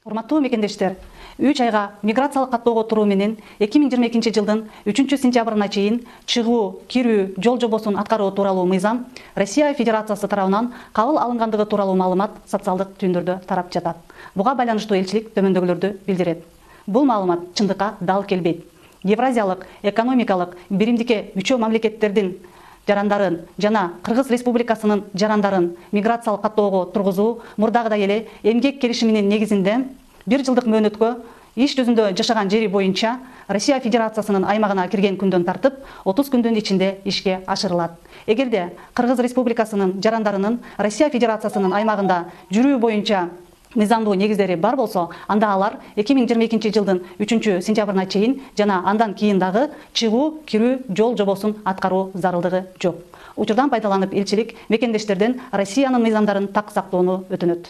Урматтуу мекендештер, 3 айга миграциялык каттоого туруу менен 2022 жылдын 3-сентябрына чейин чыгуу, кирүү, жол жобосун аткаруу тууралуу мыйзам Россия Федерациясы тарабынан кабыл алынгандыгы тууралуу маалымат социалдык түйүндөрдө тарап жатат. Буга байланыштуу элчилик төмөндөгүлөрдү билдирет. Бул маалымат чындыкка дал келбейт. Евразиялык экономикалык биримдикке мүчө мамлекеттердин жарандарын жана Кыргыз Республикасынын жарандарын миграциялык каттоого тургузуу мурдагыдай эле эмгек келишиминин негизинде 1 жылдык мөөнөткө иш жүзүндө жашаган жери боюнча Россия Федерациясынын аймагына кирген күндөн тартып 30 күндүн ичинде ишке ашырылат. Эгерде Кыргыз Республикасынын жарандарынын Россия Федерациясынын аймагында жүрүү боюнча мыйзамдуу негиздери бар болсо, анда алар 2022 жылдын 3-сентябрына чейин жана андан кийин дагы чыгуу, кирүү, жол жобосун аткаруу зарылдыгы жок. Учурдан пайдаланып элчилик мекендештерден Россиянын мыйзамдарын так сактоону өтүнөт.